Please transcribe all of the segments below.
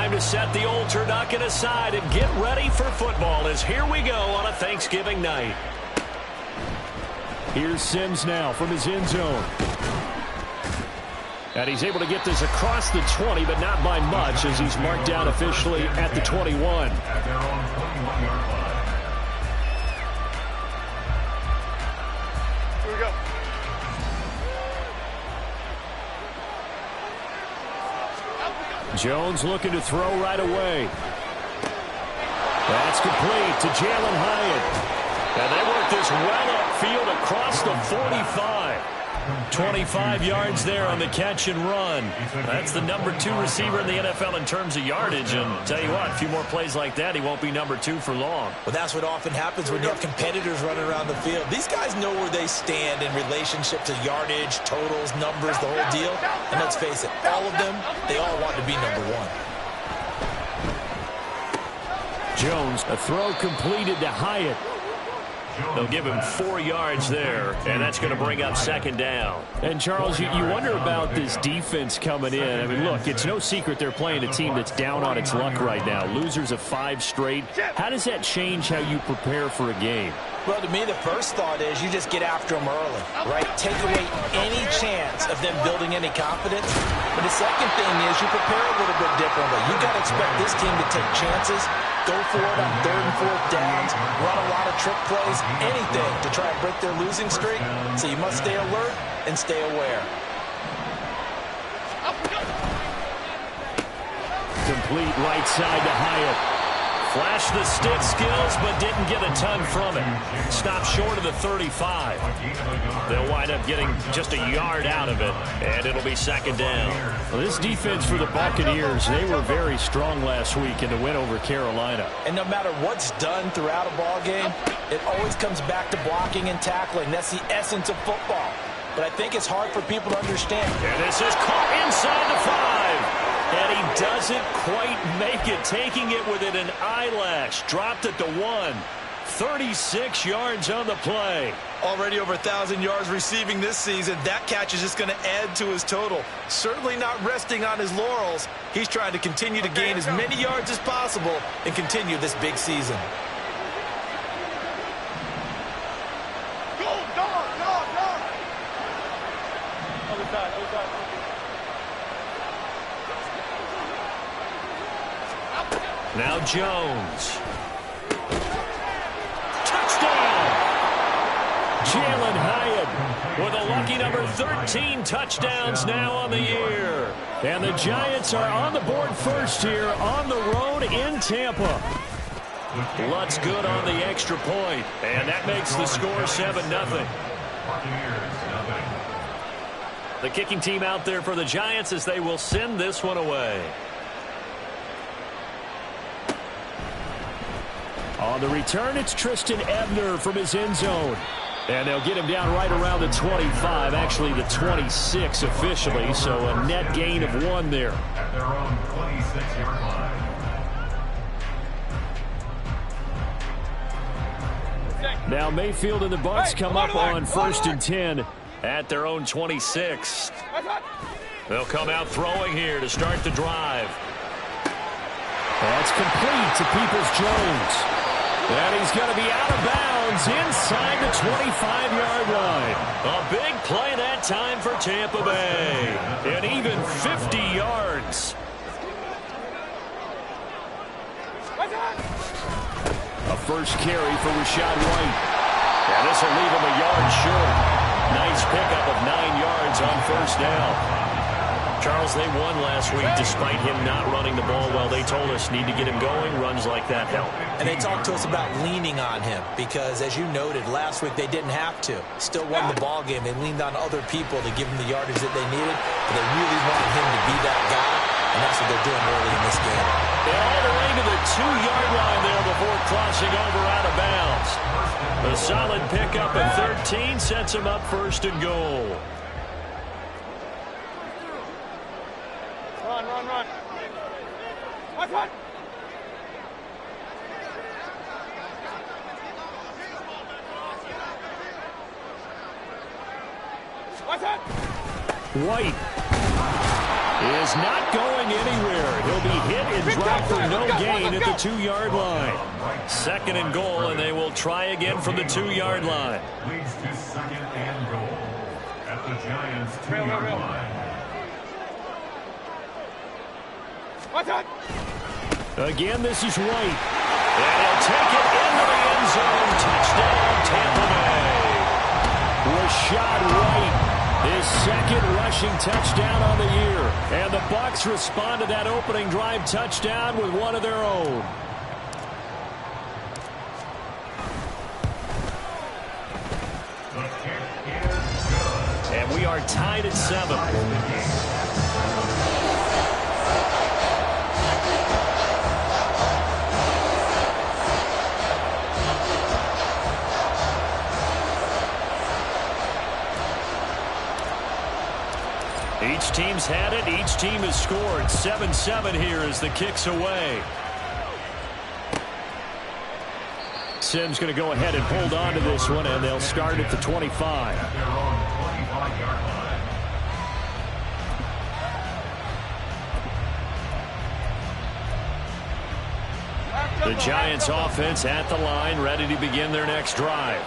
Time to set the old turducken aside and get ready for football as here we go on a Thanksgiving night. Here's Sims now from his end zone. And he's able to get this across the 20, but not by much as he's marked down officially at the 21. Here we go. Jones looking to throw right away. That's complete to Jalen Hyatt. And they work this well upfield across the 45. 25 yards there on the catch and run. That's the number 2 receiver in the NFL in terms of yardage. And tell you what, a few more plays like that, he won't be number 2 for long. Well, that's what often happens when you have competitors running around the field. These guys know where they stand in relationship to yardage, totals, numbers, the whole deal. And let's face it, all of them, they all want to be number 1. Jones, a throw completed to Hyatt. They'll give him 4 yards there, and that's going to bring up second down. And, Charles, you wonder about this defense coming in. I mean, look, it's no secret they're playing a team that's down on its luck right now. Losers of 5 straight. How does that change how you prepare for a game? Well, to me, the first thought is you just get after them early, right? Take away any chance of them building any confidence. But the second thing is you prepare a little bit differently. You got to expect this team to take chances, go for it on 3rd and 4th downs, run a lot of trick plays, anything to try and break their losing streak. So you must stay alert and stay aware. Complete right side to Hyatt. Flashed the stick skills, but didn't get a ton from it. Stopped short of the 35. They'll wind up getting just a yard out of it, and it'll be second down. Well, this defense for the Buccaneers, they were very strong last week in the win over Carolina. And no matter what's done throughout a ball game, it always comes back to blocking and tackling. That's the essence of football. But I think it's hard for people to understand. And this is caught inside the 5. And he doesn't quite make it, taking it within an eyelash. Dropped at the 1. 36 yards on the play. Already over 1,000 yards receiving this season. That catch is just going to add to his total. Certainly not resting on his laurels. He's trying to continue to gain as many yards as possible and continue this big season. Now Jones. Touchdown! Jalen Hyatt with a lucky number 13 touchdowns now on the year. And the Giants are on the board first here on the road in Tampa. Lutz good on the extra point, and that makes the score 7-0. The kicking team out there for the Giants as they will send this one away. On the return, it's Tristan Ebner from his end zone. And they'll get him down right around the 25, actually the 26 officially, so a net gain of 1 there. At their own 26-yard line. Now Mayfield and the Bucs come up on 1st and 10. At their own 26. They'll come out throwing here to start the drive. That's complete to Peoples-Jones. And he's going to be out of bounds inside the 25-yard line. A big play that time for Tampa Bay. And even 50 yards. A first carry for Rashad White. And this will leave him a yard short. Nice pickup of 9 yards on first down. Charles, they won last week despite him not running the ball well. They told us need to get him going. Runs like that help. And they talked to us about leaning on him because, as you noted, last week they didn't have to. Still won the ball game. They leaned on other people to give him the yardage that they needed. But they really wanted him to be that guy, and that's what they're doing early in this game. They're all the way to the 2-yard line there before crossing over out of bounds. A solid pickup of 13 sets him up 1st and goal. Run. Run. White. is not going anywhere. He'll be hit and dropped for no gain at the 2-yard line. 2nd and goal, and they will try again from the 2-yard line. Leads to 2nd and goal at the Giants' 2-yard line. Again, this is White. And he'll take it into the end zone. Touchdown, Tampa Bay. Rashad White, his 2nd rushing touchdown on the year. And the Bucs respond to that opening drive touchdown with one of their own. The kick is good. And we are tied at 7. Each team's had it. Each team has scored. 7-7 here as the kick's away. Simms going to go ahead and hold on to this one, and they'll start at the 25. At their own 25-yard line. The Giants offense at the line, ready to begin their next drive.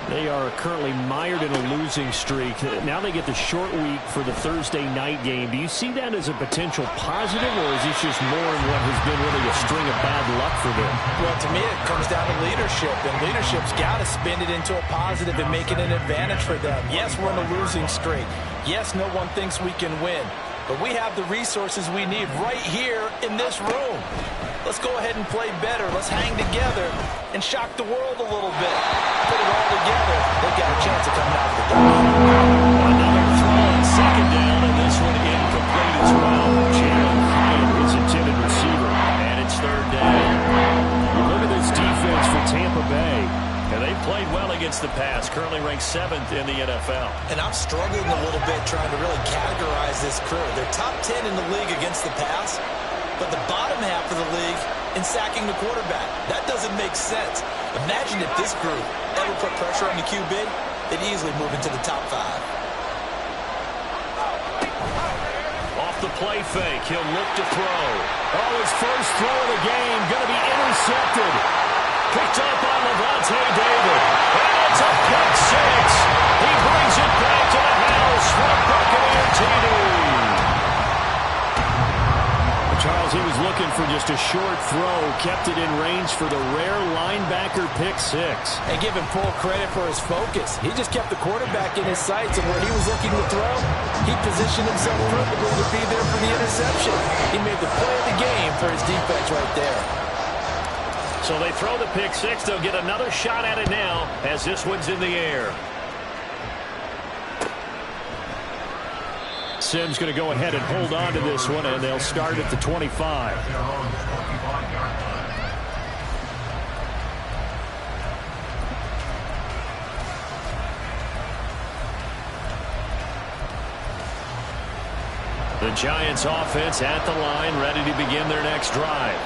They are currently mired in a losing streak. Now they get the short week for the Thursday night game. Do you see that as a potential positive, or is this just more in what has been really a string of bad luck for them? Well, to me, it comes down to leadership, and leadership's got to spin it into a positive and make it an advantage for them. Yes, we're in a losing streak. Yes, no one thinks we can win, but we have the resources we need right here in this room. Let's go ahead and play better. Let's hang together and shock the world a little bit. Put it all together. They've got a chance of coming out of the game. Another throw on 2nd down, and this one incomplete as well. Jalen Hyatt, his intended receiver, and it's 3rd down. Look at this defense for Tampa Bay. And they've played well against the pass, currently ranked 7th in the NFL. And I'm struggling a little bit trying to really categorize this crew. They're top 10 in the league against the pass, but the bottom half of the league in sacking the quarterback. That doesn't make sense. Imagine if this group ever put pressure on the QB, they'd easily move into the top 5. Off the play fake, he'll look to throw. Oh, his first throw of the game going to be intercepted. Picked up on Levante David. And it's a pick 6. He brings it back to the house for a Buccaneer TD. Charles, he was looking for just a short throw, kept it in range for the rare linebacker pick 6. And give him full credit for his focus. He just kept the quarterback in his sights, and where he was looking to throw, he positioned himself perfectly to be there for the interception. He made the play of the game for his defense right there. So they throw the pick 6. They'll get another shot at it now as this one's in the air. Simms going to go ahead and hold on to this one, and they'll start at the 25. At their own 25-yard line. The Giants offense at the line, ready to begin their next drive.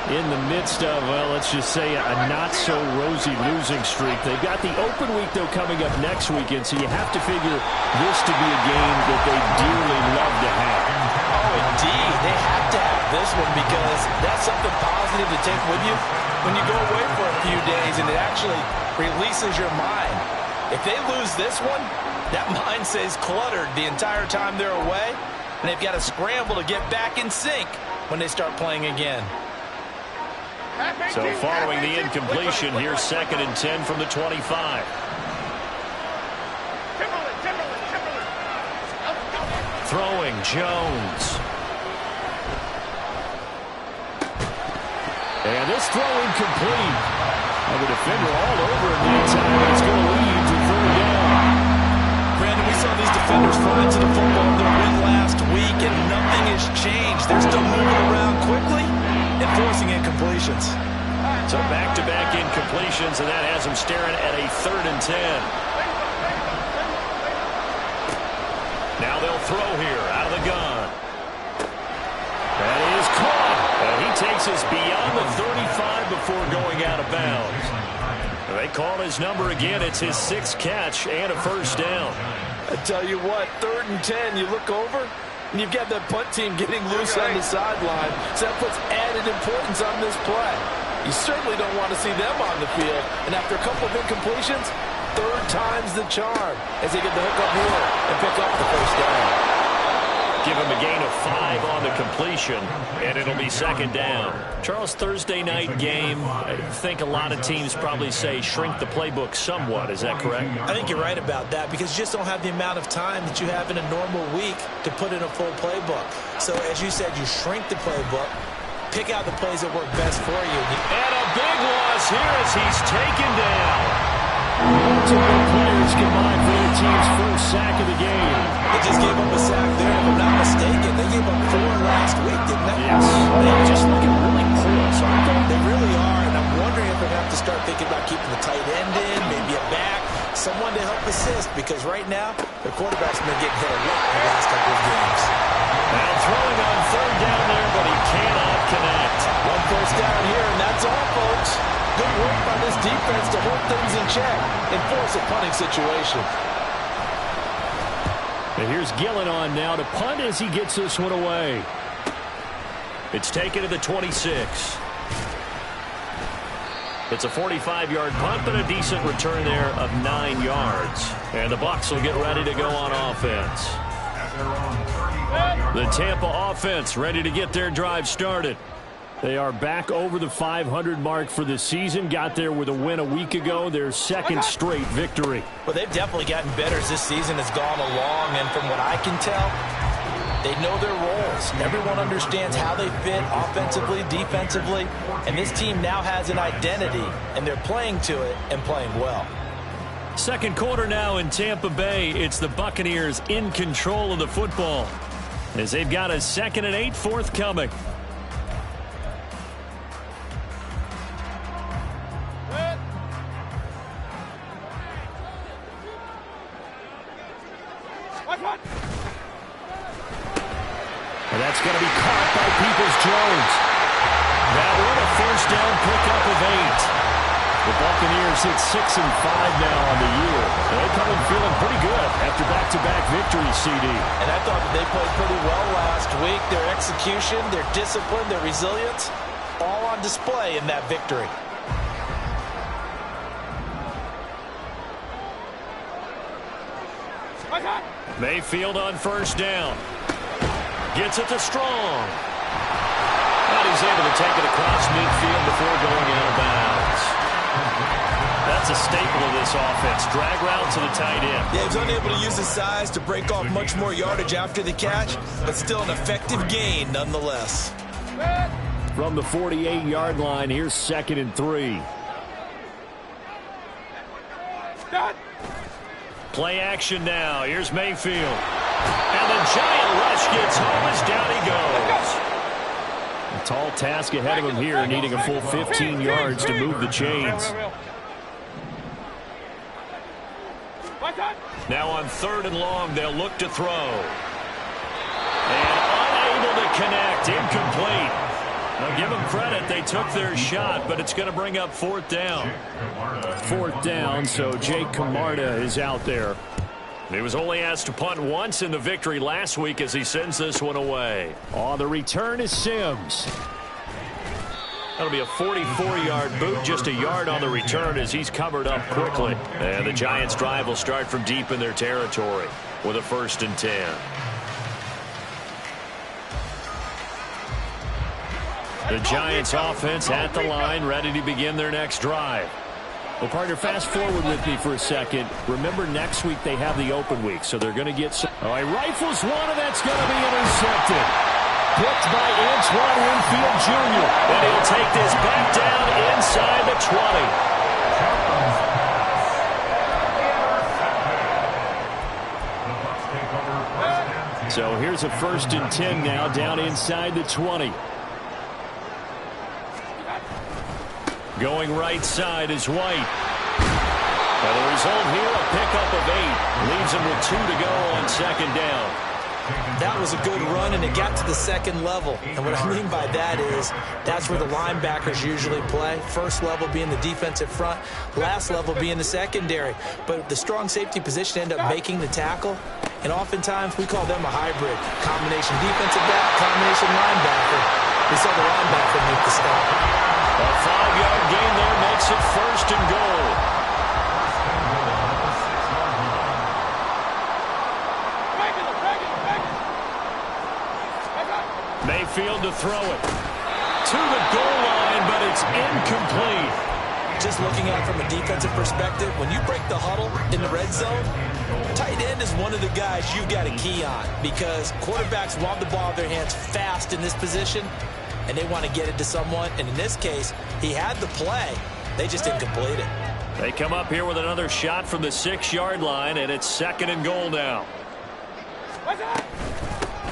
In the midst of, well, let's just say a not-so-rosy losing streak. They've got the open week, though, coming up next weekend, so you have to figure this to be a game that they dearly love to have. Oh, indeed. They have to have this one because that's something positive to take with you when you go away for a few days, and it actually releases your mind. If they lose this one, that mind stays cluttered the entire time they're away, and they've got to scramble to get back in sync when they start playing again. So following the incompletion, here's 2nd and 10 from the 25. Throwing Jones. And this throw incomplete. And the defender all over him that time. It's going to lead to 3rd down. Brandon, we saw these defenders fall into the football of their win last week, and nothing has changed. They're still moving around quickly and forcing incompletions. So back-to-back incompletions, and that has them staring at a 3rd and 10. Now they'll throw here out of the gun. That is caught. And he takes us beyond the 35 before going out of bounds. They call his number again. It's his 6th catch and a 1st down. I tell you what, 3rd and 10, you look over, And you've got that punt team getting loose on the sideline, so that puts added importance on this play. You certainly don't want to see them on the field. And after a couple of incompletions, third time's the charm as they get the hook up here and pick up the first down. Give him a gain of 5 on the completion, and it'll be second down. Charles, Thursday night game, I think a lot of teams probably say shrink the playbook somewhat. Is that correct? I think you're right about that because you just don't have the amount of time that you have in a normal week to put in a full playbook. So, as you said, you shrink the playbook, pick out the plays that work best for you. And a big loss here as he's taken down. Two good players combined for their team's first sack of the game. They just gave up a sack there, if I'm not mistaken. They gave up 4 last week, didn't they? Yes. They're just looking really porous, aren't they? They really are, and I'm wondering if they're going to have to start thinking about keeping the tight end in, maybe a back, someone to help assist, because right now, their quarterback's been getting hit a lot in the last couple of games. Now throwing on third down there, but he cannot connect. One first down here, and that's all, folks. Good work by this defense to hold things in check and force a punting situation. And here's Gillen on now to punt as he gets this one away. It's taken to the 26. It's a 45-yard punt, but a decent return there of 9 yards. And the Bucs will get ready to go on offense. The Tampa offense ready to get their drive started. They are back over the 500 mark for the season. Got there with a win a week ago. Their second straight victory. Well, they've definitely gotten better as this season has gone along. And from what I can tell, they know their roles. Everyone understands how they fit offensively, defensively. And this team now has an identity, and they're playing to it and playing well. Second quarter now in Tampa Bay. It's the Buccaneers in control of the football as they've got a 2nd and 8 forthcoming. And that's going to be caught by Peoples-Jones. That one a first down pickup of 8. The Buccaneers hit 6-5 now on the year. They come in feeling pretty good after back-to-back victories, CD. And I thought that they played pretty well last week. Their execution, their discipline, their resilience, all on display in that victory. Mayfield on first down. Gets it to Strong. And he's able to take it across midfield before going out of bounds. That's a staple of this offense. Drag route to the tight end. Yeah, he's unable to use his size to break off much more yardage after the catch, but still an effective gain nonetheless. From the 48-yard line, here's 2nd and 3. Play action now. Here's Mayfield. And the giant rush gets home as down he goes. A tall task ahead of him here, needing a full 15 yards to move the chains. Now on 3rd and long, they'll look to throw. And unable to connect. Incomplete. Now give them credit. They took their shot, but it's going to bring up 4th down. 4th down, so Jake Camarda is out there. He was only asked to punt once in the victory last week as he sends this one away. Oh, the return is Sims. That'll be a 44-yard boot, just a yard on the return as he's covered up quickly. And the Giants' drive will start from deep in their territory with a 1st and 10. The Giants' offense at the line, ready to begin their next drive. Well, partner, fast forward with me for a second. Remember, next week they have the open week, so they're going to get some. Oh, he rifles one, and that's going to be intercepted. Picked by Antoine Winfield Jr. And he'll take this back down inside the 20. So here's a 1st and 10 now, down inside the 20. Going right side is White. And the result here, a pickup of 8. Leaves him with 2 to go on 2nd down. That was a good run, and it got to the 2nd level. And what I mean by that is that's where the linebackers usually play. First level being the defensive front, last level being the secondary. But the strong safety position ended up making the tackle, And oftentimes, we call them a hybrid. Combination defensive back, combination linebacker. We saw the linebacker make the stop. A 5-yard gain there makes it 1st and goal. Mayfield to throw it. To the goal line, but it's incomplete. Just looking at it from a defensive perspective, when you break the huddle in the red zone, tight end is one of the guys you've got a key on because quarterbacks want the ball in their hands fast in this position, and they want to get it to someone. And in this case, he had the play. They just didn't complete it. They come up here with another shot from the 6-yard line, and it's 2nd and goal now.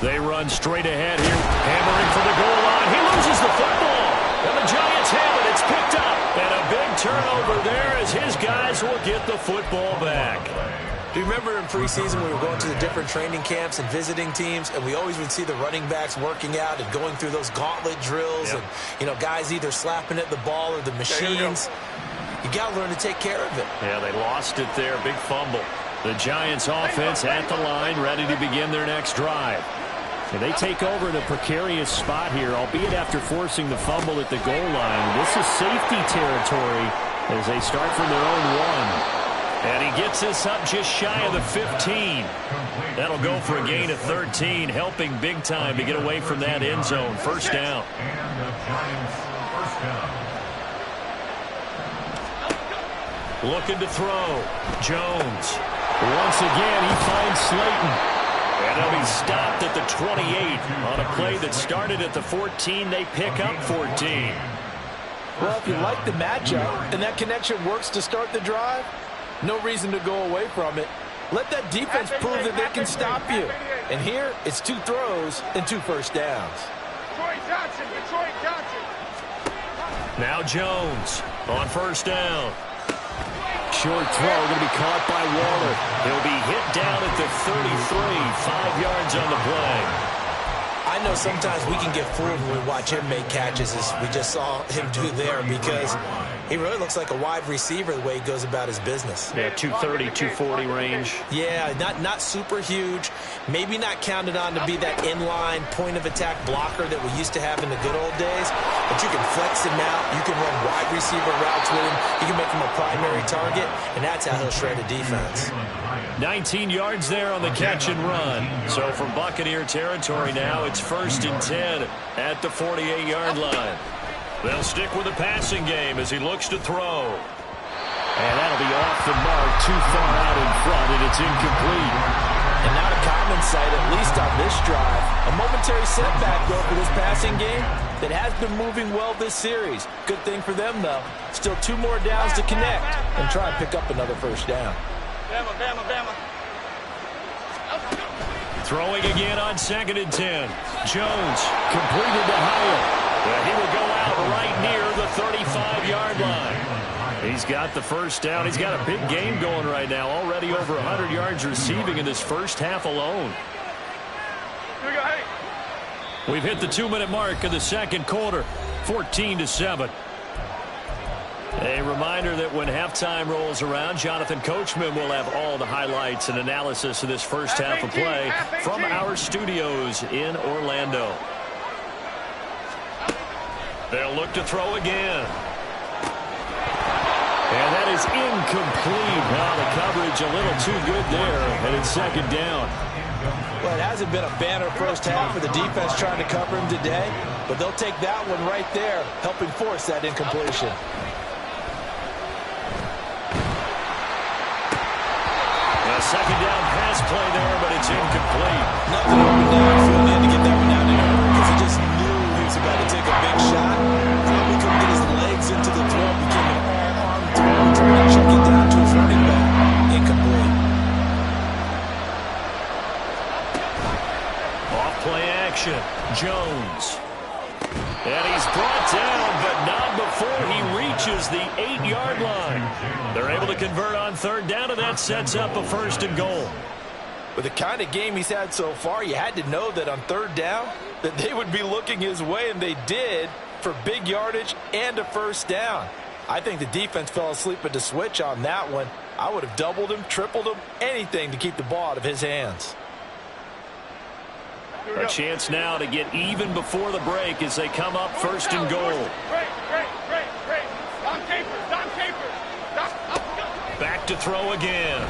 They run straight ahead here, hammering for the goal line. He loses the football, and the Giants have it. It's picked up, and a big turnover there as his guys will get the football back. Do you remember in preseason we were going to the different training camps and visiting teams, and we always would see the running backs working out and going through those gauntlet drills, and, you know, guys either slapping at the ball or the machines. You got to learn to take care of it. Yeah, they lost it there. Big fumble. The Giants offense at the line, ready to begin their next drive. And they take over in a precarious spot here, albeit after forcing the fumble at the goal line. This is safety territory as they start from their own 1. And he gets this up just shy of the 15. That'll go for a gain of 13, helping big time to get away from that end zone. 1st down. And the Giants' 1st down. Looking to throw. Jones. Once again, he finds Slayton. And he'll be stopped at the 28 on a play that started at the 14. They pick up 14. Well, if you like the matchup and that connection works to start the drive, no reason to go away from it. Let that defense prove that they can stop you. And here, it's 2 throws and 2 first downs. Detroit Johnson. Now Jones on 1st down. Short throw going to be caught by Waller. He'll be hit down at the 33, 5 yards on the play. I know sometimes we can get fooled when we watch him make catches, as we just saw him do there, because he really looks like a wide receiver the way he goes about his business. Yeah, 230, 240 range. Yeah, not super huge. Maybe not counted on to be that inline point-of-attack blocker that we used to have in the good old days, but you can flex him out. You can run wide receiver routes with him. You can make him a primary target, and that's how he'll shred a defense. 19 yards there on the catch and run. So for Buccaneer territory now, it's 1st and 10 at the 48-yard line. They'll stick with the passing game as he looks to throw. And that'll be off the mark, too far out in front, and it's incomplete. And not a common sight, at least on this drive. A momentary setback, though, for this passing game that has been moving well this series. Good thing for them, though. Still 2 more downs to connect and try and pick up another 1st down. Bama. Throwing again on 2nd and 10. Jones completed to Hyatt. And he will go out right near the 35-yard line. He's got the 1st down. He's got a big game going right now. Already over 100 yards receiving in this first half alone. We've hit the 2-minute mark of the 2nd quarter. 14-7. A reminder that when halftime rolls around, Jonathan Coachman will have all the highlights and analysis of this first half of play from our studios in Orlando. They'll look to throw again. And that is incomplete. Now the coverage a little too good there, and it's 2nd down. Well, it hasn't been a banner first half for the defense trying to cover him today, but they'll take that one right there, helping force that incompletion. A 2nd down pass play there, but it's incomplete. Nothing open downfield. He had to get that one out of there because he just knew he was about to take a big shot. Probably couldn't get his legs into the throw. Became an all-arm throw, trying to check it down to his running back. Incomplete. Off play action. Jones. And he's brought down, but not before he reaches the 8-yard line. They're able to convert on 3rd down, and that sets up a 1st and goal. With the kind of game he's had so far, you had to know that on 3rd down that they would be looking his way, and they did, for big yardage and a 1st down. I think the defense fell asleep at the switch on that one. I would have doubled him, tripled him, anything to keep the ball out of his hands. A chance now to get even before the break as they come up first and goal. Back to throw again.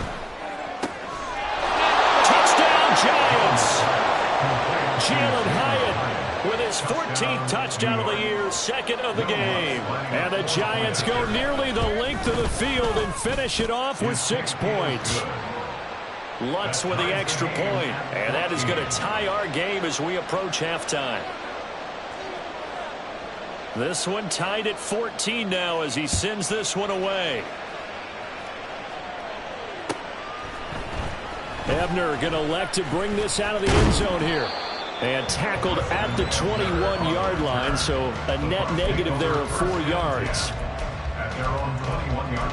Touchdown, Giants. Jalen Hyatt with his 14th touchdown of the year, second of the game. And the Giants go nearly the length of the field and finish it off with 6 points. Lutz with the extra point, and that is going to tie our game as we approach halftime. This one tied at 14 now as he sends this one away. Ebner going to elect to bring this out of the end zone here. And tackled at the 21-yard line, so a net negative there of 4 yards. At their own 21-yard line.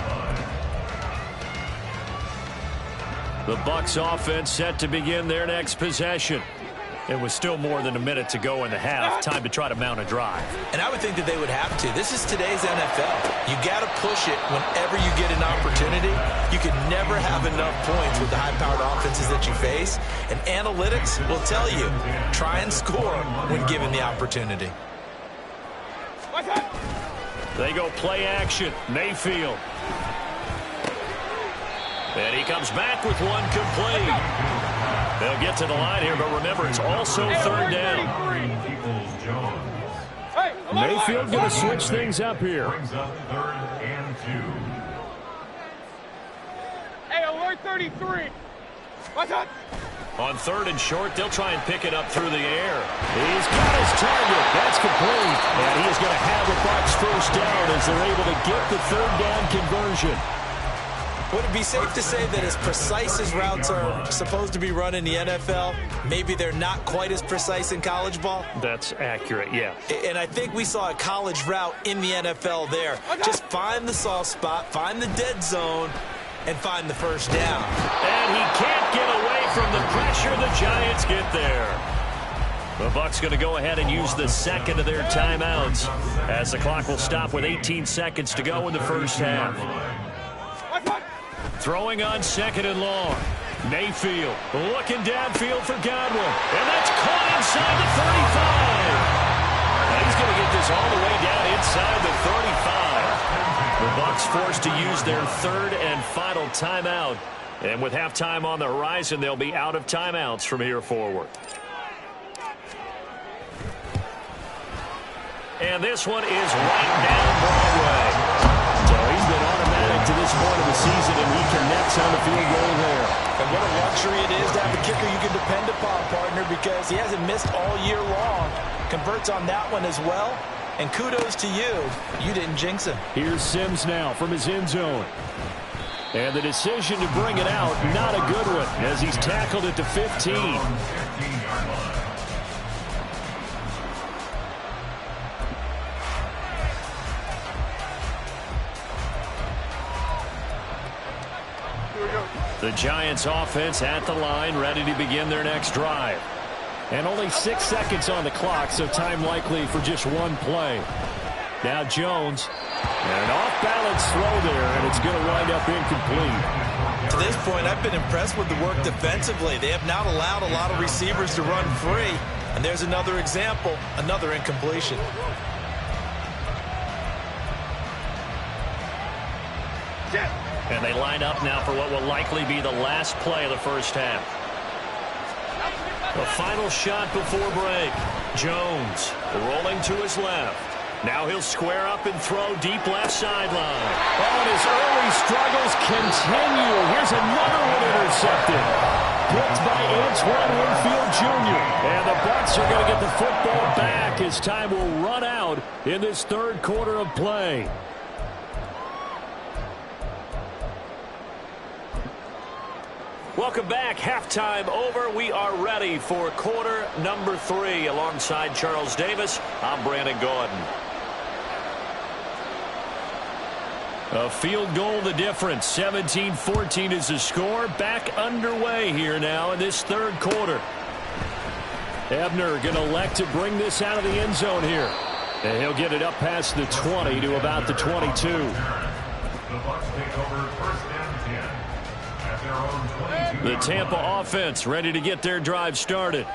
The Bucs offense set to begin their next possession. It was still more than a minute to go in the half. Time to try to mount a drive. And I would think that they would have to. This is today's NFL. You got to push it whenever you get an opportunity. You can never have enough points with the high-powered offenses that you face. And analytics will tell you, try and score when given the opportunity. They go play action. Mayfield. And he comes back with one complete. They'll get to the line here, but remember, it's also third down. Mayfield going to switch things up here. Brings up 3rd and 2. Hey, alert 33. What's up? On 3rd and short, they'll try and pick it up through the air. He's got his target. That's complete. And he is going to have a Bucs first down as they're able to get the third down conversion. Would it be safe to say that as precise as routes are supposed to be run in the NFL, maybe they're not quite as precise in college ball? That's accurate, yeah. And I think we saw a college route in the NFL there. Just find the soft spot, find the dead zone, and find the first down. And he can't get away from the pressure. The Giants get there. The Bucs going to go ahead and use the second of their timeouts as the clock will stop with 18 seconds to go in the first half. Throwing on 2nd and long. Mayfield looking downfield for Godwin. And that's caught inside the 35. And he's going to get this all the way down inside the 35. The Bucs forced to use their 3rd and final timeout. And with halftime on the horizon, they'll be out of timeouts from here forward. And this one is right down Broadway. So he's been automatic to this point of the season, and he connects on the field goal there. And what a luxury it is to have a kicker you can depend upon, partner, because he hasn't missed all year long. Converts on that one as well. And kudos to you. You didn't jinx him. Here's Sims now from his end zone. And the decision to bring it out, not a good one, as he's tackled at the 15. The Giants offense at the line, ready to begin their next drive. And only 6 seconds on the clock, so time likely for just one play. Now Jones. And an off-balance throw there, and it's going to wind up incomplete. To this point, I've been impressed with the work defensively. They have not allowed a lot of receivers to run free. And there's another example, another incompletion. And they line up now for what will likely be the last play of the first half. The final shot before break. Jones rolling to his left. Now he'll square up and throw deep left sideline. Oh, and his early struggles continue. Here's another one intercepted. Picked by Antoine Winfield Jr. And the Bucs are going to get the football back as time will run out in this third quarter of play. Welcome back. Halftime over. We are ready for quarter number 3. Alongside Charles Davis, I'm Brandon Gordon. A field goal the difference. 17-14 is the score. Back underway here now in this third quarter. Ebner going to elect to bring this out of the end zone here. And he'll get it up past the 20 to about the 22. The Bucs take over 1st and 10 at their own 22. The Tampa offense ready to get their drive started.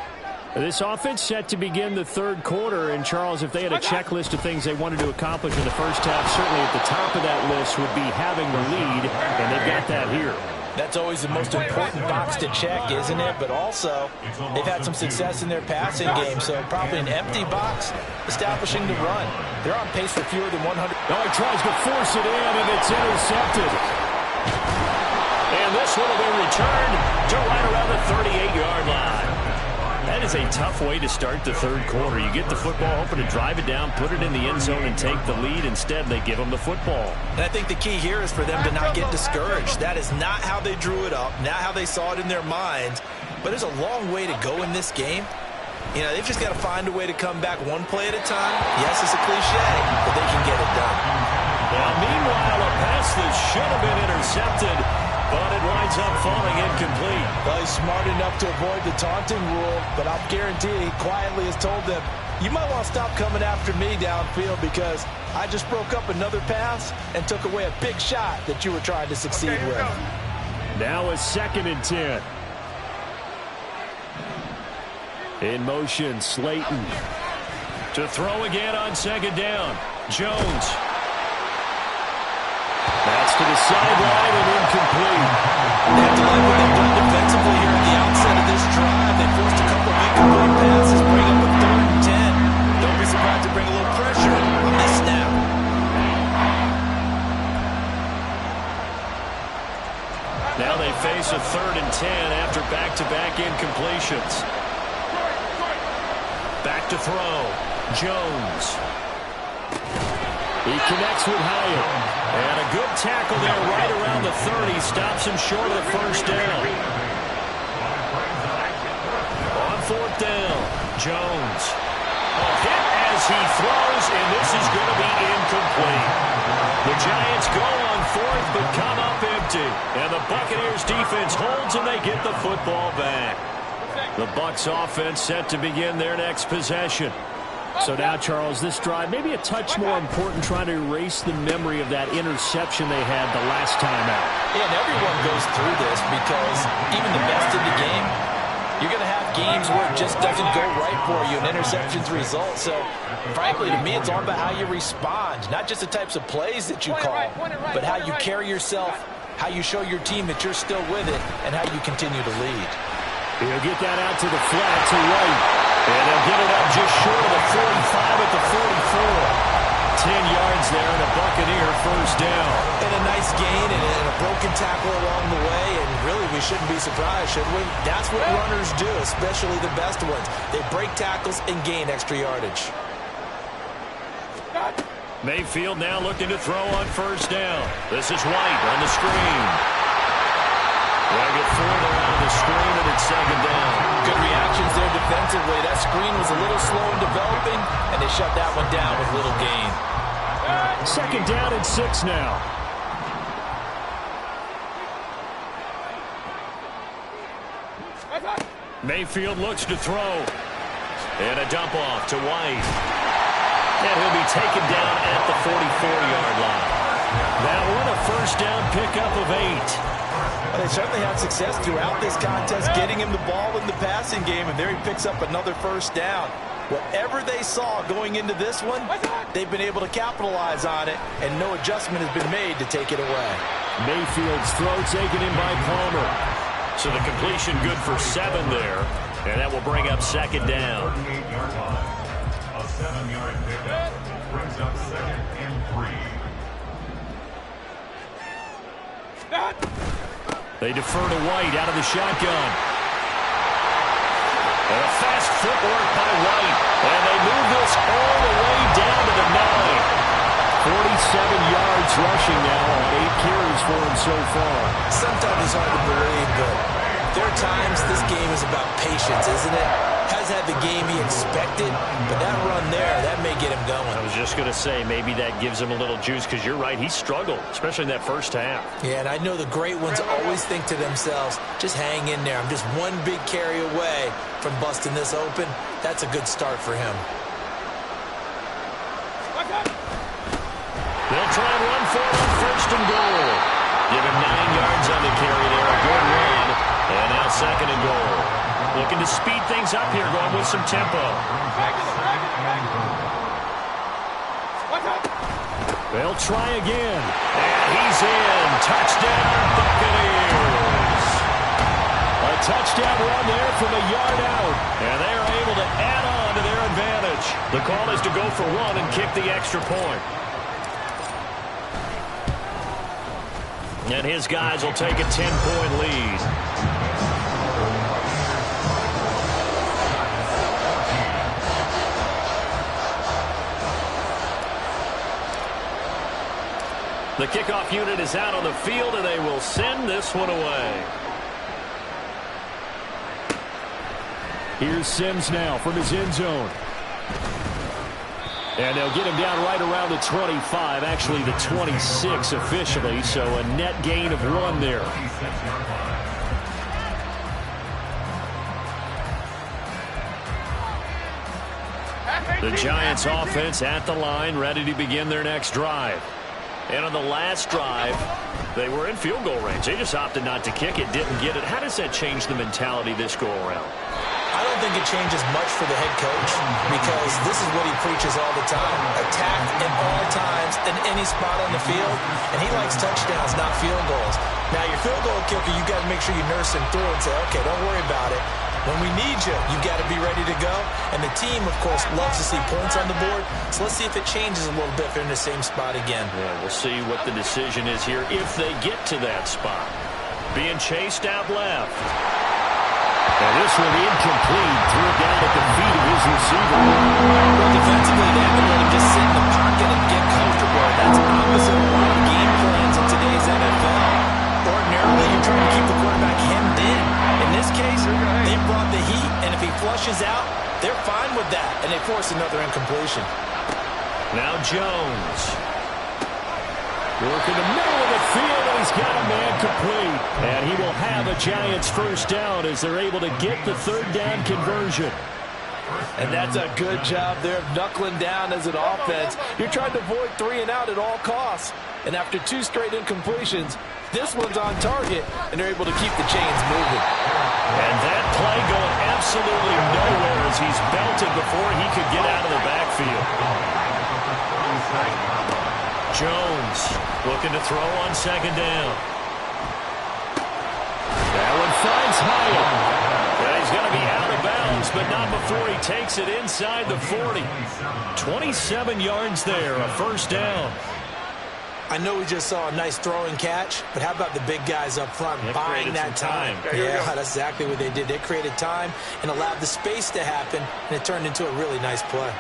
This offense set to begin the third quarter. And, Charles, if they had a checklist of things they wanted to accomplish in the first half, certainly at the top of that list would be having the lead, and they've got that here. That's always the most important box to check, isn't it? But also, they've had some success in their passing game, so probably an empty box establishing the run. They're on pace for fewer than 100. Oh, he tries to force it in, and it's intercepted. And this one will be returned to right around the 38-yard line. That is a tough way to start the third quarter. You get the football, hoping to drive it down, put it in the end zone, and take the lead. Instead, they give them the football. And I think the key here is for them to not get discouraged. That is not how they drew it up, not how they saw it in their minds. But there's a long way to go in this game. You know, they've just got to find a way to come back one play at a time. Yes, it's a cliche, but they can get it done. Now, meanwhile, a pass that should have been intercepted, but it winds up falling incomplete. Well, he's smart enough to avoid the taunting rule, but I'll guarantee he quietly has told them, you might want to stop coming after me downfield because I just broke up another pass and took away a big shot that you were trying to succeed with. Now a 2nd and 10. In motion, Slayton. To throw again on 2nd down. Jones. That's to the sideline and incomplete. They have to like what they've done defensively here at the outset of this drive. They forced a couple of incomplete passes, bring up a 3rd and 10. Don't be surprised to bring a little pressure on this snap. Now they face a 3rd and 10 after back-to-back incompletions. Back to throw. Jones. He connects with Hyatt. And a good tackle there right around the 30. Stops him short of the first down. On 4th down, Jones. A hit as he throws, and this is going to be incomplete. The Giants go on 4th, but come up empty. And the Buccaneers defense holds, and they get the football back. The Bucs offense set to begin their next possession. So now, Charles, this drive maybe a touch more important, trying to erase the memory of that interception they had the last time out. Yeah, and everyone goes through this because even the best in the game, you're going to have games where it just doesn't go right for you, and interceptions result. So, frankly, to me, it's all about how you respond, not just the types of plays that you call, but how you carry yourself, how you show your team that you're still with it, and how you continue to lead. He'll get that out to the flat to White. And they'll get it up just short of the 45 at the 44. 10 yards there and a Buccaneer first down. And a nice gain and a broken tackle along the way. And really, we shouldn't be surprised, should we? That's what runners do, especially the best ones. They break tackles and gain extra yardage. Mayfield now looking to throw on first down. This is White on the screen. They'll get 4 there on the screen, and it's 2nd down. Good reactions there defensively. That screen was a little slow in developing, and they shut that one down with little gain. 2nd down and 6 now. Mayfield looks to throw. And a dump off to White. And he'll be taken down at the 44-yard line. That one a first down pickup of 8. Well, they certainly had success throughout this contest, getting him the ball in the passing game, and there he picks up another first down. Whatever they saw going into this one, they've been able to capitalize on it, and no adjustment has been made to take it away. Mayfield's throw taken in by Palmer. So the completion good for 7 there, and that will bring up 2nd down. A 7-yard pickup brings up 2nd and 3. They defer to White out of the shotgun. And a fast footwork by White. And they move this all the way down to the 9. 47 yards rushing now on 8 carries for him so far. Sometimes it's hard to believe, but there are times this game is about patience, isn't it? Has had the game he expected, but that run there, that may get him going. I was just going to say, maybe that gives him a little juice, because you're right, he struggled, especially in that first half. Yeah, and I know the great ones always think to themselves, just hang in there. I'm just one big carry away from busting this open. That's a good start for him. They'll try and run for it on 1st and goal. Give him 9 yards on the carry there, a good run. And now 2nd and goal. Looking to speed things up here, going with some tempo. They'll try again. And he's in. Touchdown, Buccaneers. A touchdown run there from a yard out. And they are able to add on to their advantage. The call is to go for one and kick the extra point. And his guys will take a 10-point lead. The kickoff unit is out on the field, and they will send this one away. Here's Sims now from his end zone. And they'll get him down right around the 25, actually the 26 officially, so a net gain of 1 there. The Giants offense at the line, ready to begin their next drive. And on the last drive, they were in field goal range. They just opted not to kick it, didn't get it. How does that change the mentality this go-around? I don't think it changes much for the head coach because this is what he preaches all the time. Attack at all times in any spot on the field, and he likes touchdowns, not field goals. Now, your field goal kicker, you got to make sure you nurse him through and say, okay, don't worry about it. When we need you, you got to be ready to go. And the team, of course, loves to see points on the board. So let's see if it changes a little bit if they're in the same spot again. Yeah, we'll see what the decision is here if they get to that spot. Being chased out left. And this one incomplete. Threw it down at the feet of his receiver. Well, defensively, they haven't let him just sit in the pocket and get comfortable. That's opposite of a lot of game plans in today's NFL. Ordinarily, you're trying to keep the quarterback hemmed in. In this case, they brought the heat, and if he flushes out, they're fine with that, and they force another incompletion. Now Jones. Working the middle of the field, and he's got a man complete. And he will have a Giants first down as they're able to get the third down conversion. And that's a good job there of knuckling down as an offense. You're trying to avoid 3 and out at all costs. And after 2 straight incompletions, this one's on target, and they're able to keep the chains moving. And that play going absolutely nowhere as he's belted before he could get out of the backfield. Jones looking to throw on second down. That one finds Hyatt. Yeah, he's going to be out of bounds, but not before he takes it inside the 40. 27 yards there, a first down. I know we just saw a nice throwing catch, but how about the big guys up front buying that time? Yeah, that's exactly what they did. They created time and allowed the space to happen, and it turned into a really nice play.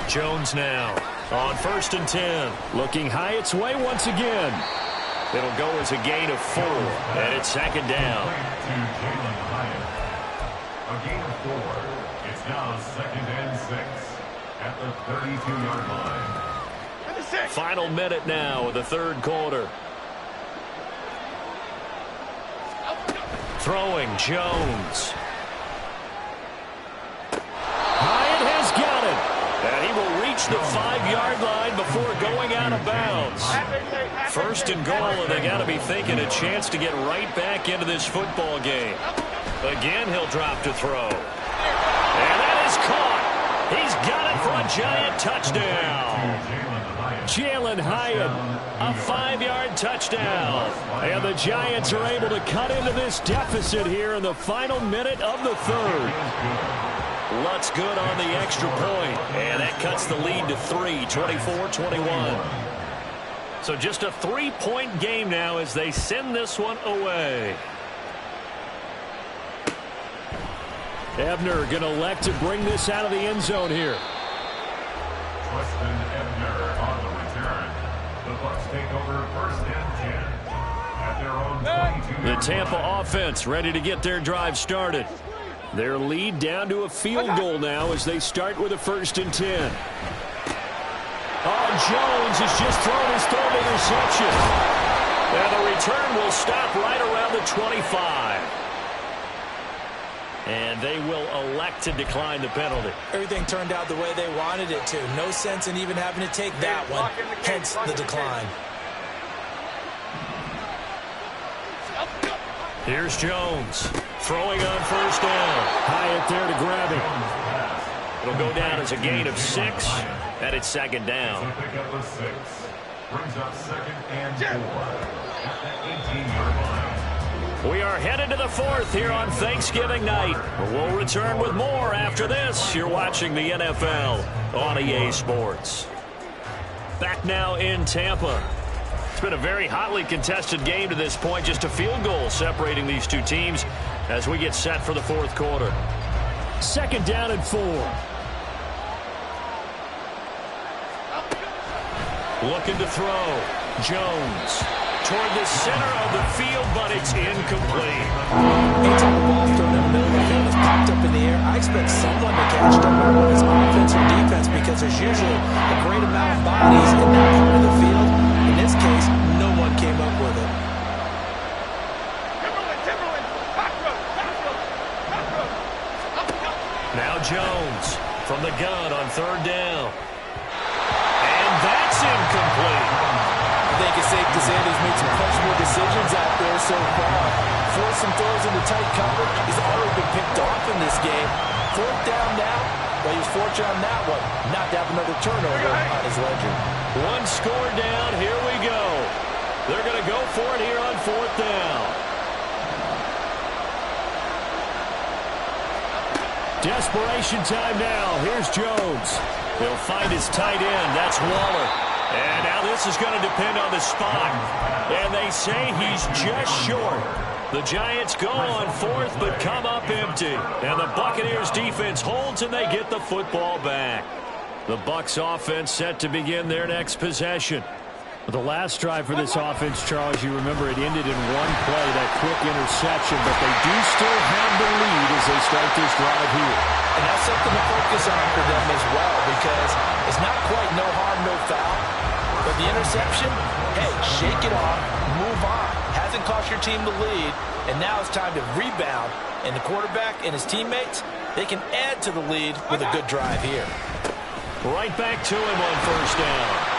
Jones now on 1st and 10. Looking Hyatt's way once again. It'll go as a gain of 4, and it's second down. A gain of 4. It's now 2nd and 6 at the 32-yard line. Final minute now of the third quarter. Throwing Jones. Hyatt has got it. And he will reach the 5-yard line before going out of bounds. 1st and goal, and they got to be thinking a chance to get right back into this football game. Again, he'll drop to throw. And that is caught. He's got it for a Giant touchdown. Jalen Hyatt, a 5-yard touchdown. And the Giants are able to cut into this deficit here in the final minute of the third. Lutz good on the extra point. And that cuts the lead to 3, 24-21. So just a 3-point game now as they send this one away. Ebner going to elect to bring this out of the end zone here. Preston Ebner on the return. The Bucs take over 1st and 10 at their own 22. The Tampa offense ready to get their drive started. Their lead down to a field goal now as they start with a 1st and 10. Oh, Jones has just thrown his third interception. And the return will stop right around the 25. And they will elect to decline the penalty. Everything turned out the way they wanted it to. No sense in even having to take that one, hence the decline. Here's Jones. Throwing on first down. Hyatt there to grab it. It'll go down as a gain of 6, and it's second down. So pick up a 6. Brings up 2nd and 4 at the 18-yard line. We are headed to the 4th here on Thanksgiving night. We'll return with more after this. You're watching the NFL on EA Sports. Back now in Tampa. It's been a very hotly contested game to this point. Just a field goal separating these two teams as we get set for the 4th quarter. 2nd down and 4. Looking to throw. Jones toward the center of the field, but it's incomplete. Anytime the ball's thrown in the middle of the field, it's popped up in the air, I expect someone to catch it, no matter whether it's offense or defense, because there's usually a great amount of bodies in that part of the field. In this case, no one came up with it. Timberland, back row. Now Jones from the gun on 3rd down. And that's incomplete. I think it's safe to say he's made some questionable decisions out there so far. Forced some throws into tight coverage. He's already been picked off in this game. 4th down now. But he's fortunate on that one, not to have another turnover on his ledger. 1 score down. Here we go. They're going to go for it here on 4th down. Desperation time now. Here's Jones. He'll find his tight end. That's Waller. And now this is going to depend on the spot. And they say he's just short. The Giants go on 4th but come up empty. And the Buccaneers defense holds and they get the football back. The Bucs offense set to begin their next possession. The last drive for this offense, Charles, you remember it ended in one play, that quick interception, but they do still have the lead as they start this drive here. And that's something to focus on for them as well, because it's not quite no harm, no foul. But the interception, hey, shake it off, move on. Hasn't cost your team the lead, and now it's time to rebound. And the quarterback and his teammates, they can add to the lead with a good drive here. Right back to him on 1st down.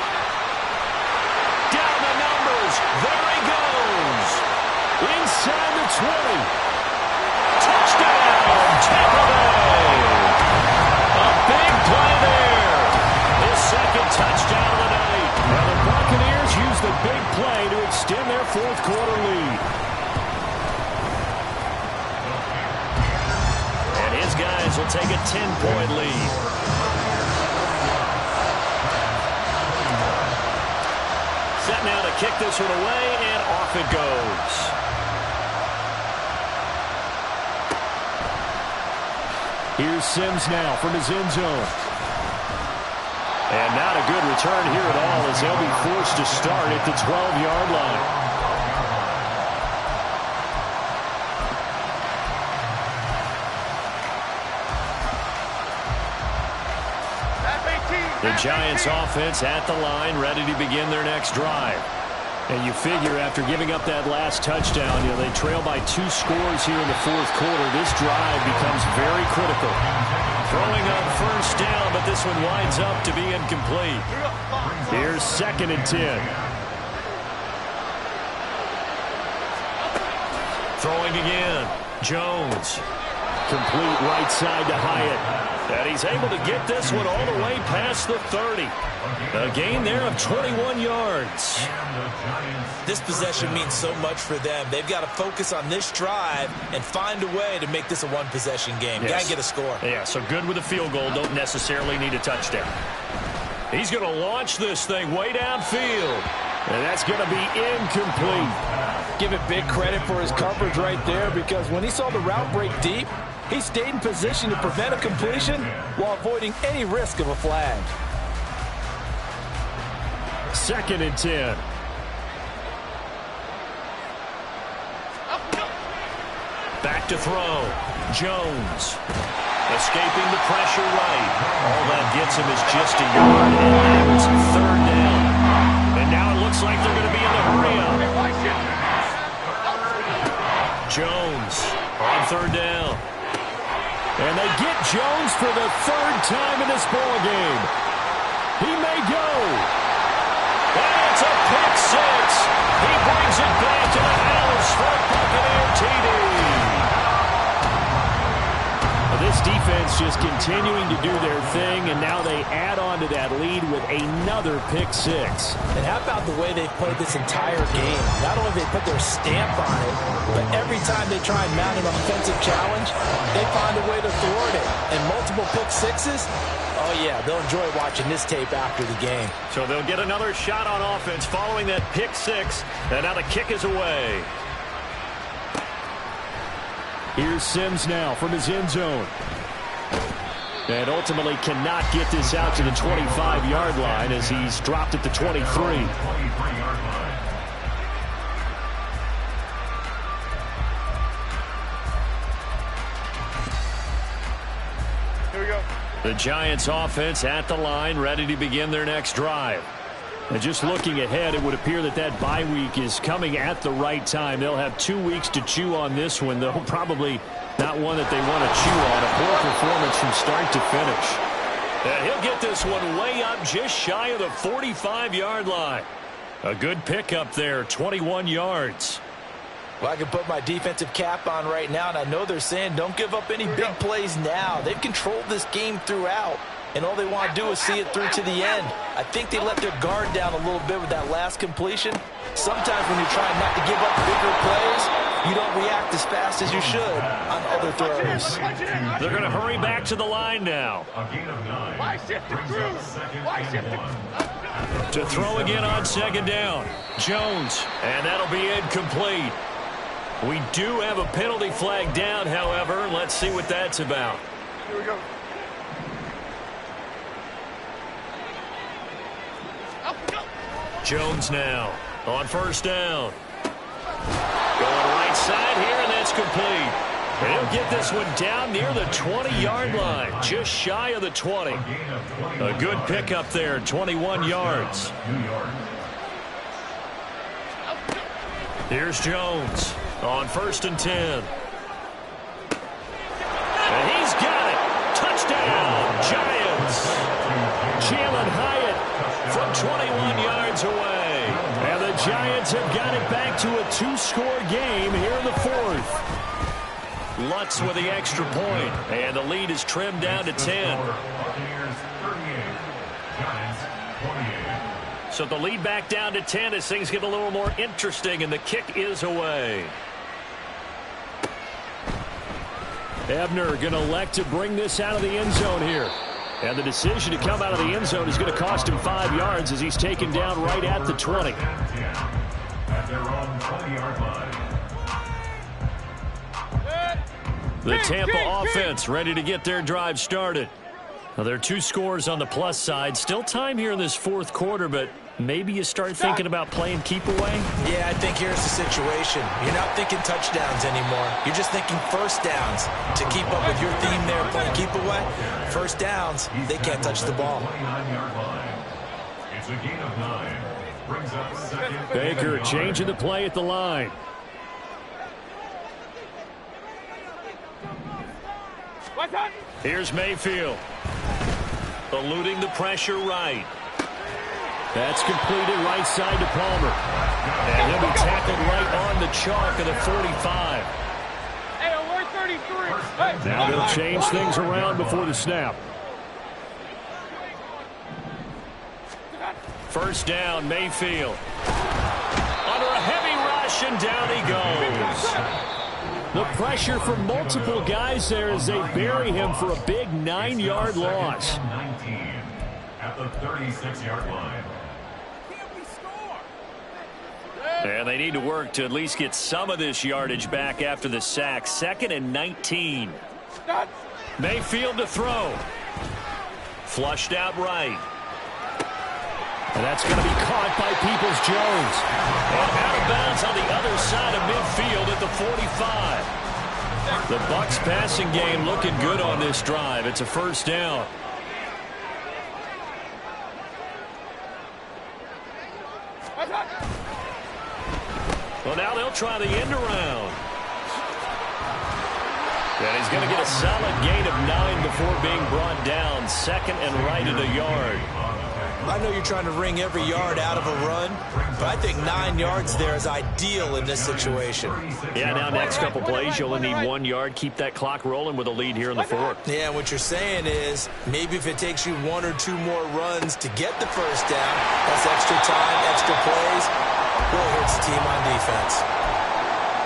Down the numbers. There he goes. Inside the 20. Touchdown, Tampa Bay. A big play there. His 2nd touchdown of the night. Now the Buccaneers use the big play to extend their 4th quarter lead. And his guys will take a 10-point lead. Set now to kick this one away, and off it goes. Here's Sims now from his end zone. And not a good return here at all as they'll be forced to start at the 12-yard line. The Giants offense at the line, ready to begin their next drive. And you figure after giving up that last touchdown, they trail by 2 scores here in the 4th quarter. This drive becomes very critical. Throwing on 1st down, but this one winds up to be incomplete. Here's 2nd and 10. Throwing again. Jones. Complete right side to Hyatt. And he's able to get this one all the way past the 30. A gain there of 21 yards. This possession means so much for them. They've got to focus on this drive and find a way to make this a one-possession game. Yes. Got to get a score. Yeah, so good with a field goal. Don't necessarily need a touchdown. He's going to launch this thing way downfield. And that's going to be incomplete. Give it big credit for his coverage right there, because when he saw the route break deep, he stayed in position to prevent a completion while avoiding any risk of a flag. 2nd and 10. Back to throw. Jones. Escaping the pressure right. All that gets him is just a yard, and now it's 3rd down. And now it looks like they're going to be in the hurry-up. Jones on 3rd down. And they get Jones for the 3rd time in this ball game. He may go. And it's a pick 6. He brings it back to the house for a Buccaneer TD. This defense just continuing to do their thing, and now they add on to that lead with another pick six. And how about the way they've played this entire game? Not only have they put their stamp on it, but every time they try and mount an offensive challenge, they find a way to thwart it. And multiple pick sixes, oh yeah, they'll enjoy watching this tape after the game. So they'll get another shot on offense following that pick six, and now the kick is away. Here's Sims now from his end zone. And ultimately cannot get this out to the 25-yard line as he's dropped at the 23. Here we go. The Giants offense at the line, ready to begin their next drive. And just looking ahead, it would appear that that bye week is coming at the right time. They'll have 2 weeks to chew on this one, though probably not one that they want to chew on. A poor performance from start to finish. And he'll get this one way up just shy of the 45-yard line. A good pickup there, 21 yards. Well, I can put my defensive cap on right now, and I know they're saying don't give up any big plays now. They've controlled this game throughout, and all they want to do is see it through to the end. I think they let their guard down a little bit with that last completion. Sometimes when you're trying not to give up bigger plays, you don't react as fast as you should on other throws. They're going to hurry back to the line now. Why shift it through? Why shift it? To throw again on second down. Jones, and that'll be incomplete. We do have a penalty flag down, however. Let's see what that's about. Here we go. Jones now on first down. Going right side here, and that's complete. And he'll get this one down near the 20-yard line, just shy of the 20. A good pickup there, 21 yards. Here's Jones on first and 10. And he's got it. Touchdown, Giants. Jalen Hyatt from 21 yards away. And the Giants have got it back to a 2-score game here in the fourth. Lutz with the extra point, and the lead is trimmed down to 10. So the lead back down to 10 as things get a little more interesting, and the kick is away. Ebner going to elect to bring this out of the end zone here. And the decision to come out of the end zone is going to cost him 5 yards as he's taken down right at the 20. At their own 20-yard line. The Tampa offense ready to get their drive started. Now, there are 2 scores on the plus side. Still time here in this fourth quarter, but maybe you start thinking about playing keep away? Yeah, I think here's the situation. You're not thinking touchdowns anymore. You're just thinking first downs. To keep up with your theme there, playing keep away, first downs, they can't touch the ball. 29-yard line. It's a gain of 9. Brings up second. Baker changing the play at the line. What's that? Here's Mayfield. Eluding the pressure right. That's completed right side to Palmer. And he'll be tackled right on the chalk of the 45. Hey, alert 33. Hey, Now they'll change things around before the snap. First down, Mayfield. Under a heavy rush, and down he goes. The pressure from multiple guys there as they bury him for a big 9-yard loss. 19 at the 36-yard line. And they need to work to at least get some of this yardage back after the sack. 2nd and 19. Mayfield to throw. Flushed out right. And that's going to be caught by Peoples-Jones. And out of bounds on the other side of midfield at the 45. The Bucs passing game looking good on this drive. It's a first down. Well, now they'll try the end around. And he's going to get a solid gain of 9 before being brought down. 2nd and right at a yard. I know you're trying to wring every yard out of a run, but I think 9 yards there is ideal in this situation. Yeah, now next couple plays, you only need 1 yard. Keep that clock rolling with a lead here in the fourth. Yeah, what you're saying is maybe if it takes you 1 or 2 more runs to get the first down, that's extra time, extra plays, really hurts the team on defense.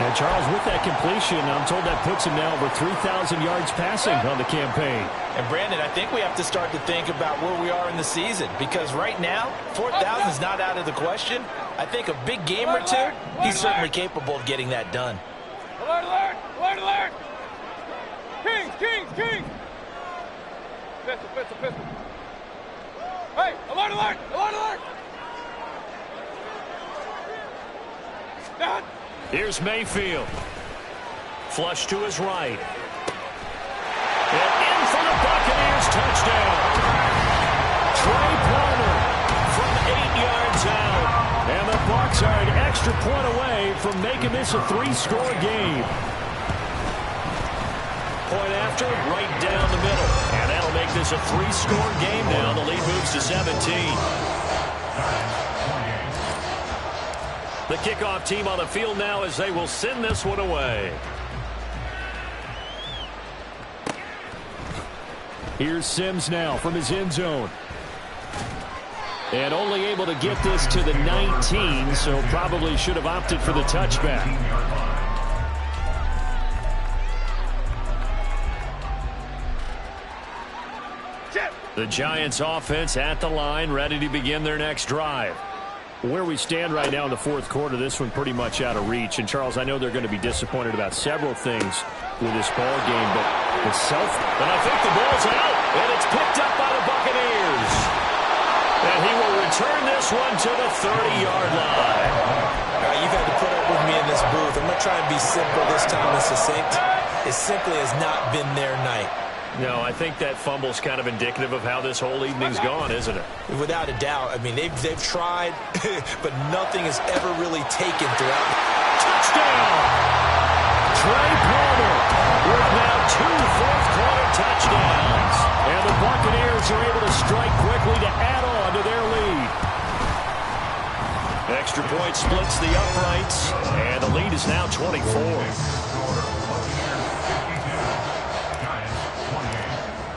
And Charles, with that completion, I'm told that puts him now over 3,000 yards passing on the campaign. And Brandon, I think we have to start to think about where we are in the season, because right now, 4,000 is not out of the question. I think a big game or two, he's certainly capable of getting that done. Alert, alert! Alert, alert! Kings, Kings, Kings! Pistol, pistol, pistol. Hey, alert, alert! Alert, alert! Down! Here's Mayfield. Flush to his right. And in for the Buccaneers, touchdown. Trey Palmer from 8 yards out. And the Bucs are an extra point away from making this a 3-score game. Point after, right down the middle. And that'll make this a 3-score game now. The lead moves to 17. The kickoff team on the field now as they will send this one away. Here's Sims now from his end zone. And only able to get this to the 19, so probably should have opted for the touchback. The Giants offense at the line, ready to begin their next drive. Where we stand right now in the fourth quarter, this one pretty much out of reach. And, Charles, I know they're going to be disappointed about several things with this ball game, but itself. And I think the ball's out, and it's picked up by the Buccaneers. And he will return this one to the 30-yard line. You've had to put up with me in this booth. I'm going to try and be simple this time and succinct. It simply has not been their night. No, I think that fumble's kind of indicative of how this whole evening's gone, isn't it? Without a doubt. I mean, they've tried, but nothing has ever really taken throughout. Touchdown! Trey Palmer with now 2 fourth-quarter touchdowns. And the Buccaneers are able to strike quickly to add on to their lead. Extra point splits the uprights, and the lead is now 24.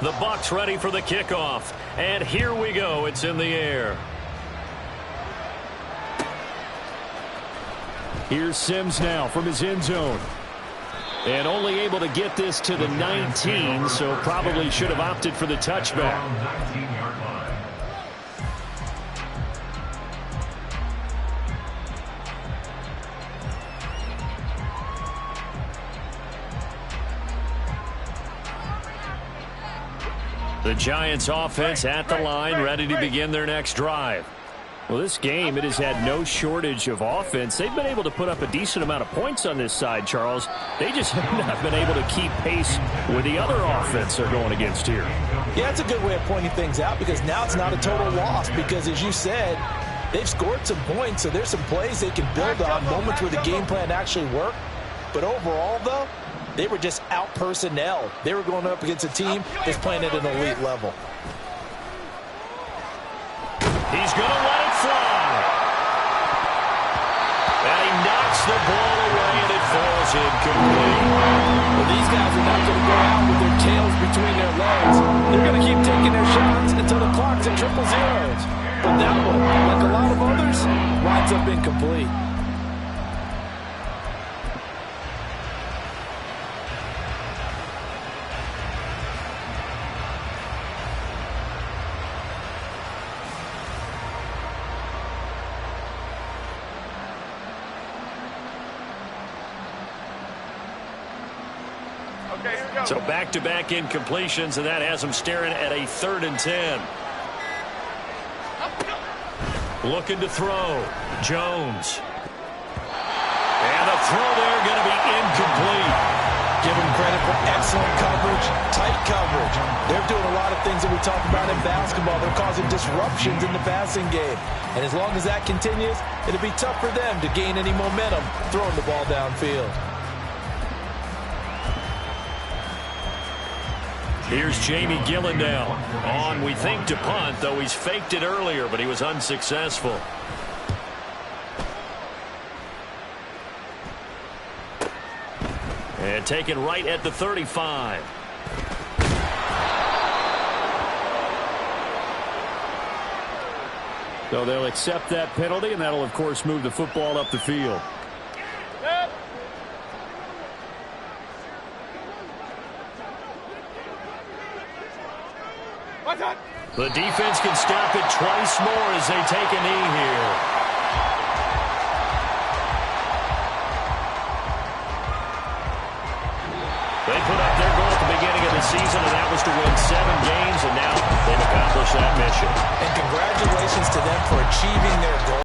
The Bucs ready for the kickoff. And here we go. It's in the air. Here's Sims now from his end zone. And only able to get this to the 19, so probably should have opted for the touchback. The Giants offense at the line, ready to begin their next drive. Well, this game, it has had no shortage of offense. They've been able to put up a decent amount of points on this side, Charles. They just have not been able to keep pace with the other offense they're going against here. Yeah, it's a good way of pointing things out, because now it's not a total loss, because as you said, they've scored some points, so there's some plays they can build on, moments where the game plan actually worked. But overall, though, they were just out-personnel. They were going up against a team that's playing at an elite level. He's going to let it fly. And he knocks the ball away, and it falls incomplete. Well, these guys are not going to go out with their tails between their legs. They're going to keep taking their shots until the clock's at 000. But that one, like a lot of others, winds up incomplete. So back-to-back incompletions, and that has them staring at a 3rd and 10. Looking to throw. Jones. And the throw there going to be incomplete. Give them credit for excellent coverage, tight coverage. They're doing a lot of things that we talk about in basketball. They're causing disruptions in the passing game. And as long as that continues, it'll be tough for them to gain any momentum throwing the ball downfield. Here's Jamie Gillen now. On, we think, to punt, though he's faked it earlier, but he was unsuccessful. And taken right at the 35. So they'll accept that penalty, and that'll, of course, move the football up the field. The defense can stop it twice more as they take a knee here. They put up their goal at the beginning of the season, and that was to win 7 games, and now they've accomplished that mission. And congratulations to them for achieving their goal.